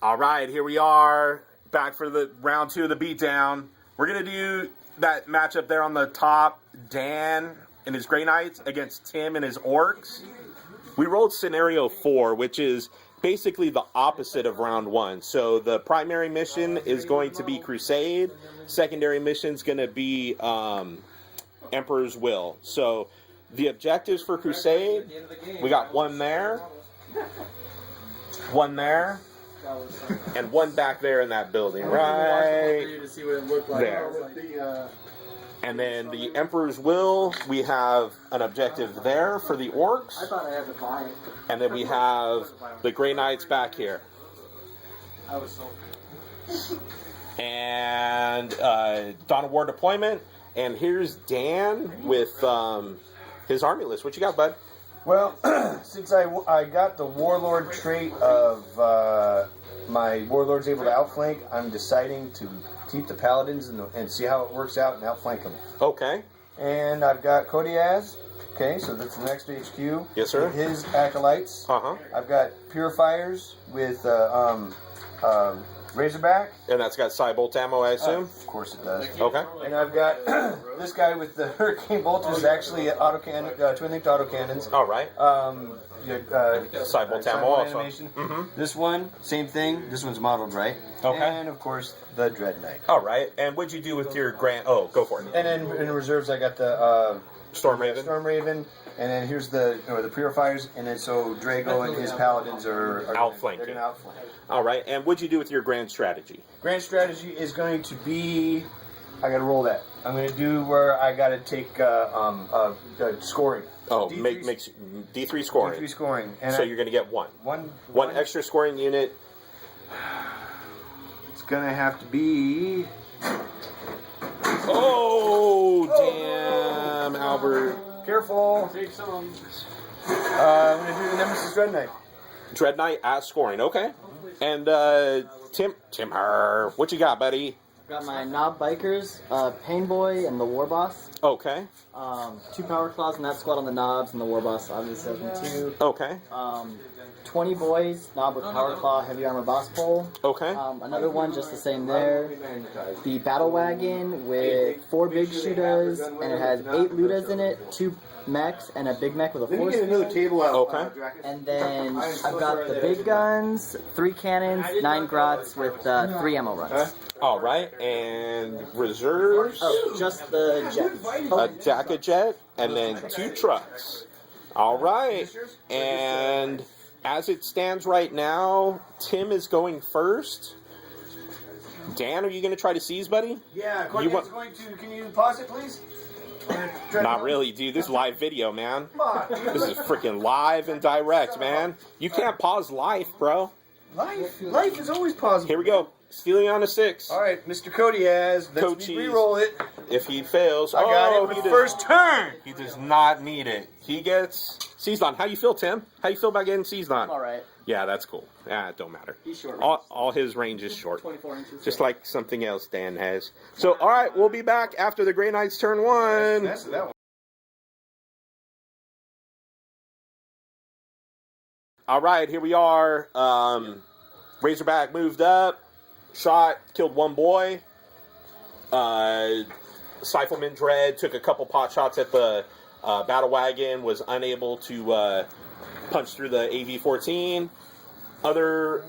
All right, here we are, back for the round 2 of the beatdown. We're going to do that matchup there on the top, Dan and his Grey Knights against Tim and his Orks. We rolled scenario 4, which is basically the opposite of round 1. So the primary mission is going to be Crusade. Secondary mission is going to be Emperor's Will. So the objectives for Crusade, we got one there, and one back there in that building, right there. And then the Emperor's Will, we have an objective there for the Orks. And then we have the Grey Knights back here. And Dawn of War deployment. And here's Dan with his army list. What you got, bud? Well, since I got the Warlord trait of my Warlord's able to outflank, I'm deciding to keep the Paladins and see how it works out and outflank them. Okay. And I've got Kodiaz. Okay, so that's the next HQ. Yes, sir. With his Acolytes. Uh-huh. I've got Purifiers with Razorback. And that's got Cybolt ammo, I assume? Of course it does. Okay. And I've got this guy with the Hurricane Bolt, which is actually twin-linked autocannons. All right. Cybolt ammo also. Mm-hmm. This one, same thing. This one's modeled right. Okay. And, of course, the Dread Knight. All right. And what'd you do with your grand... Oh, go for it. And then in reserves, I got the... Storm Raven. Storm Raven. And then here's the Purifiers. And then so Drago and his Paladins are outflanking. They're going to outflank. All right. And what'd you do with your grand strategy? Grand strategy is going to be... I got to roll that. I'm going to do where I got to take scoring. Oh, makes D3 scoring. D3 scoring. And so you're going to get one extra scoring unit. It's going to have to be... Oh, damn, Albert. Careful. Take some. I'm going to do the Nemesis Dread Knight. Dread Knight at scoring, okay. And Tim, what you got, buddy? Got my Knob Bikers, Pain Boy, and the War Boss. Okay. 2 Power Claws in that squad on the Knobs, and the War Boss obviously has me too. Okay. 20 boys, Knob with Power Claw, Heavy Armor Boss Pole. Okay. Another one just the same there. The Battle Wagon with 4 big shooters, and it has 8 Ludas in it, 2 mechs, and a big mech with a force field. Okay. And then I've got the big guns, 3 cannons, 9 grots with 3 ammo runs. All right, and reserves? Oh, just the jet. A Daka jet, and then 2 trucks. All right, and as it stands right now, Tim is going first. Dan, are you going to try to seize, buddy? Yeah, going to. Can you pause it, please? Not really, dude. This is live video, man. Come on. This is freaking live and direct, man. You can't pause life, bro. Life is always pausable. Here we go. Stealing on a 6. All right, Mr. Kodiaz. Let's re-roll it. If he fails, I got it with the first turn. He does not need it. He gets seized on. How you feel, Tim? How you feel about getting seized on? All right. Yeah, that's cool. Yeah, it don't matter. He's short. All his range is short. 24 inches. Just like something else Dan has. So, all right, we'll be back after the Grey Knights turn 1. That's that one. All right, here we are. Razorback moved up. Shot, killed 1 boy. Cyphelman Dread took a couple pot shots at the Battle Wagon, was unable to punch through the AV-14. Other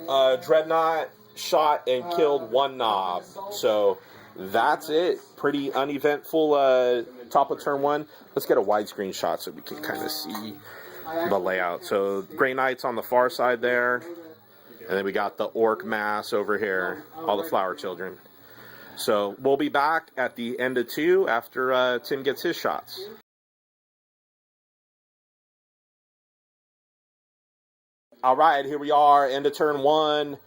Dreadnought shot and killed 1 Knob. So that's it. Pretty uneventful top of turn 1. Let's get a widescreen shot so we can kind of see the layout. So Grey Knights on the far side there. And then we got the Orc mass over here, all the flower children. So we'll be back at the end of 2 after Tim gets his shots. All right, here we are, end of turn 1.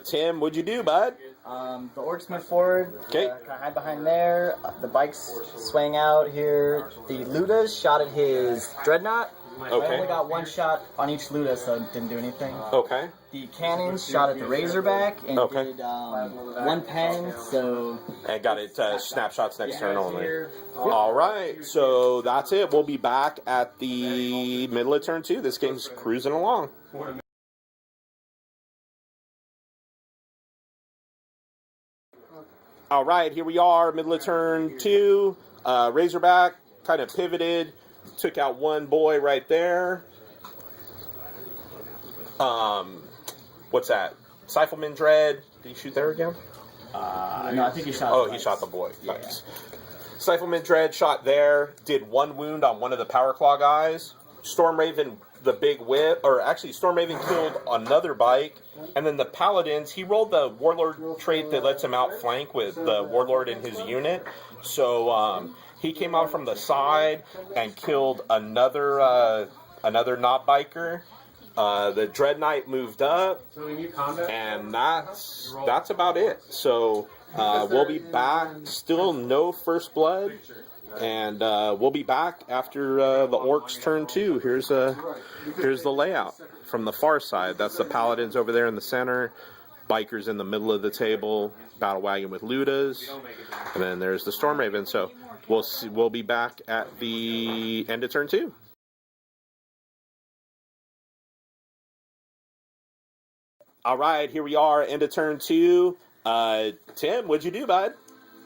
Tim, what'd you do, bud? The Orcs move forward. Okay. Kind of hide behind there. The bikes swang out here. The Ludas shot at his Dreadnought. Okay. I only got 1 shot on each Luda, so it didn't do anything. Okay. The cannons shot at the Razorback and did 1 pen, so... And got it snapshots next turn only. All right, so that's it. We'll be back at the middle of turn 2. This game's cruising along. All right, here we are, middle of turn 2. Razorback kind of pivoted, took out one boy right there. What's that? Cyphelman Dread. Did he shoot there again? No, I think he shot. Oh, he shot the boy. Yeah. Nice. Cyphelman Dread shot there, did 1 wound on one of the Power Claw guys. Storm Raven, the big whip, or actually Storm Raven killed another bike. And then the Paladins, he rolled the Warlord trait that lets him outflank with the Warlord in his unit. So he came out from the side and killed another Knob biker. The Dread Knight moved up, and that's about it. So we'll be back. Still no first blood, and we'll be back after the Orks turn 2. Here's the layout from the far side. That's the Paladins over there in the center, Bikers in the middle of the table, Battle Wagon with Ludas, and then there's the Storm Raven. So we'll be back at the end of turn 2. All right, here we are, end of turn 2. Tim, what'd you do, bud?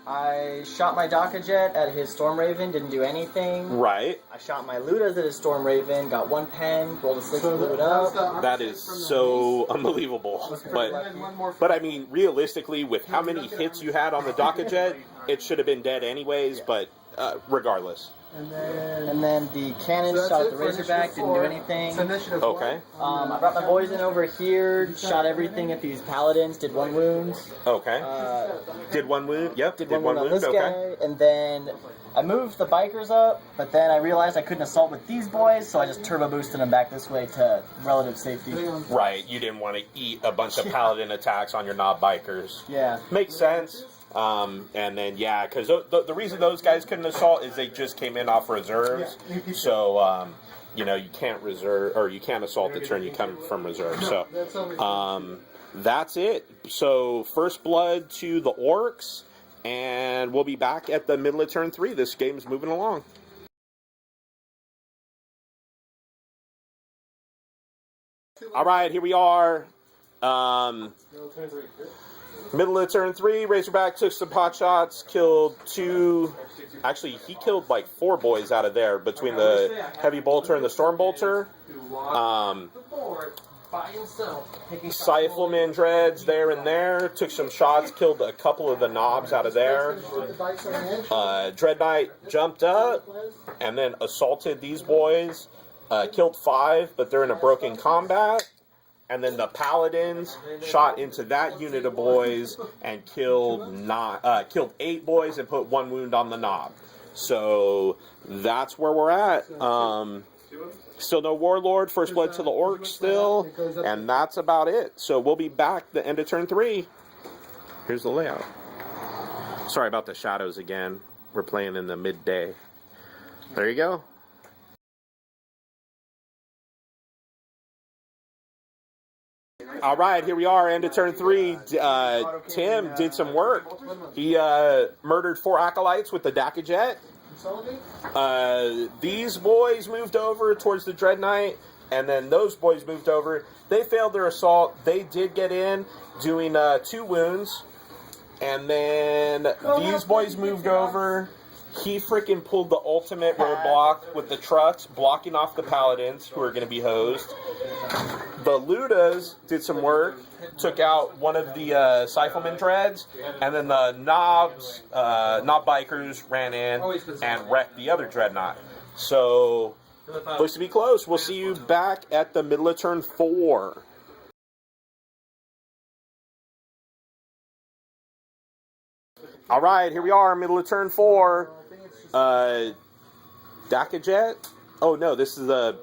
I shot my Daka Jet at his Storm Raven, didn't do anything. Right. I shot my Ludas at his Storm Raven, got 1 pen, rolled a 6 and blew it up. That is so unbelievable. But I mean, realistically, with how many hits you had on the Daka Jet, it should have been dead anyways, but regardless. And then the cannon shot at the Razorback, didn't do anything. Okay. I brought my boys in over here, shot everything at these Paladins, did 1 wound. Okay. Did 1 wound? Yep. Did one wound on this guy, and then I moved the bikers up, but then I realized I couldn't assault with these boys, so I just turbo boosted them back this way to relative safety. Right. You didn't want to eat a bunch of Paladin attacks on your Knob bikers. Yeah. Makes sense. And then, yeah, because the reason those guys couldn't assault is they just came in off reserves. So, you can't reserve, or you can't assault the turn you come from reserve. So, that's it. So, first blood to the Orks, and we'll be back at the middle of turn 3. This game's moving along. All right, here we are. Middle of turn 3, Razorback took some pot shots, killed 2. Actually, he killed like 4 boys out of there between the Heavy Bolter and the Storm Bolter. Cyphelman Dreads there and there, took some shots, killed a couple of the knobs out of there. Dread Knight jumped up and then assaulted these boys, killed 5, but they're in a broken combat. And then the Paladins shot into that unit of boys and killed 8 boys and put 1 wound on the knob. So that's where we're at. Still no Warlord, first blood to the Orcs still, and that's about it. So we'll be back the end of turn 3. Here's the layout. Sorry about the shadows again. We're playing in the midday. There you go. All right, here we are, end of turn 3. Tim did some work. He murdered 4 acolytes with the Daka Jet. These boys moved over towards the Dread Knight, and then those boys moved over. They failed their assault. They did get in, doing 2 wounds. And then these boys moved over. He freaking pulled the ultimate roadblock with the trucks, blocking off the Paladins, who are going to be hosed. The Ludas did some work, took out one of the Cyphelman Dreads, and then the Knob Bikers ran in and wrecked the other Dreadnought. So, looks to be close. We'll see you back at the middle of turn 4. All right, here we are, middle of turn 4. Daka Jet? Oh, no, this is the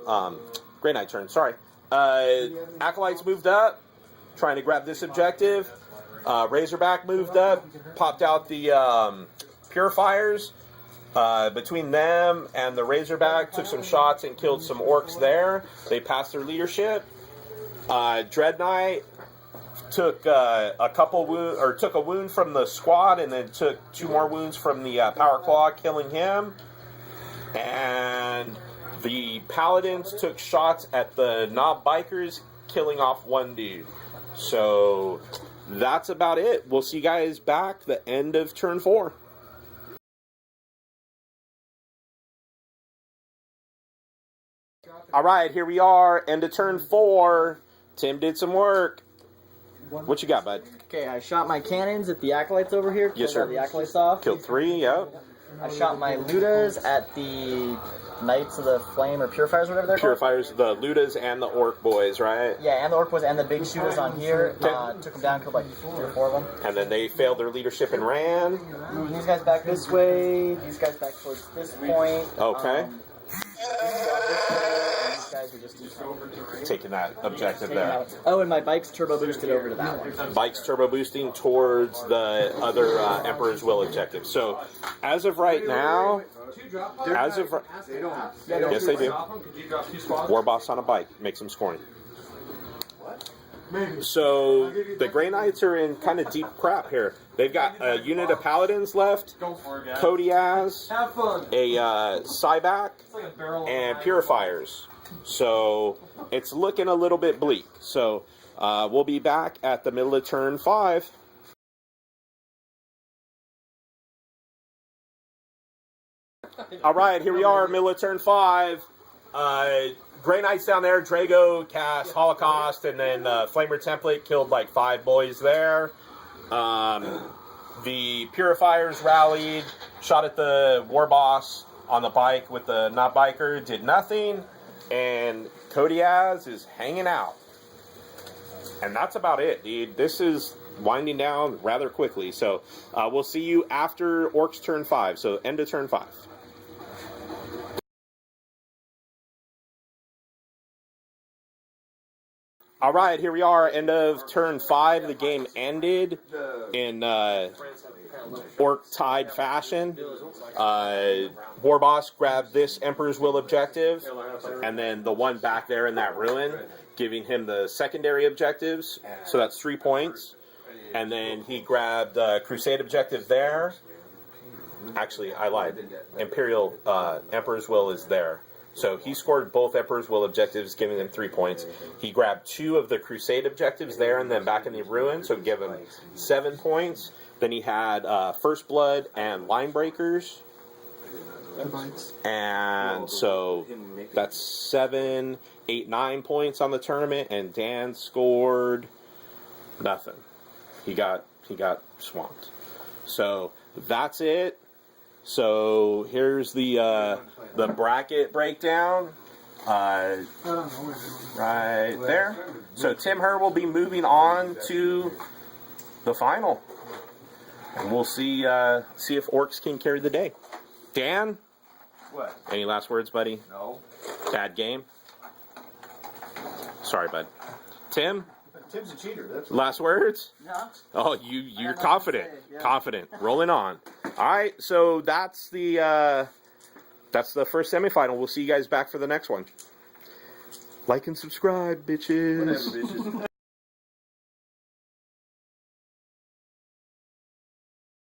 Grey Knight turn, sorry. Acolytes moved up, trying to grab this objective. Razorback moved up, popped out the Purifiers. Between them and the Razorback, took some shots and killed some Orcs there. They passed their leadership. Dread Knight took took a wound from the squad, and then took 2 more wounds from the Power Claw, killing him. And the Paladins took shots at the Knob Bikers, killing off 1 dude. So that's about it. We'll see you guys back the end of turn 4. All right, here we are, end of turn 4. Tim did some work. What you got, bud? Okay, I shot my cannons at the acolytes over here. Yes, sir. The acolytes off. Killed 3, yeah. I shot my Ludas at the Knights of the Flame or Purifiers, whatever they're Purifiers, the Ludas and the Ork boys, right? called. Yeah, and the Ork boys and the big shooters on here. Took them down, killed like 3 or 4 of them. And then they failed their leadership and ran. Moving these guys back this way. These guys back towards this point. Okay. These guys are just Taking that objective there. Oh, and my bike's turbo boosted over to that one. Bike's turbo boosting towards the other Emperor's Will objective. So, as of right now, yes, they do. War boss on a bike makes them scoring. So the Grey Knights are in kind of deep crap here. They've got a unit of Paladins left, Kodiaz, a Cyback, and Purifiers. So it's looking a little bit bleak. So we'll be back at the middle of turn 5. All right, here we are, middle of turn 5. Grey Knights down there. Drago cast Holocaust, and then Flamer Template killed like 5 boys there. The Purifiers rallied, shot at the War Boss on the bike with the not biker, did nothing, and Kodiaz is hanging out. And that's about it, dude. This is winding down rather quickly. So we'll see you after Orks turn 5. So end of turn 5. All right, here we are, end of turn 5. The game ended in Ork-tied fashion. War Boss grabbed this Emperor's Will objective, and then the one back there in that ruin, giving him the secondary objectives, so that's 3 points. And then he grabbed Crusade objective there. Actually, I lied. Imperial Emperor's Will is there. So he scored both Emperor's Will objectives, giving them 3 points. He grabbed 2 of the Crusade objectives there and then back in the ruin, so give him 7 points. Then he had First Blood and Line Breakers. And so that's 7, 8, 9 points on the tournament, and Dan scored nothing. He got swamped. So that's it. So here's the bracket breakdown right there. So Tim Herr will be moving on to the final, and we'll see if Orks can carry the day. Dan, What? any last words, buddy? No. Bad game. Sorry, bud. Tim, Tim's a cheater. That's last words? No. Oh, you're confident. Yeah. Confident. Rolling on. All right, so that's the first semifinal. We'll see you guys back for the next one. Like and subscribe, bitches. whatever, bitches.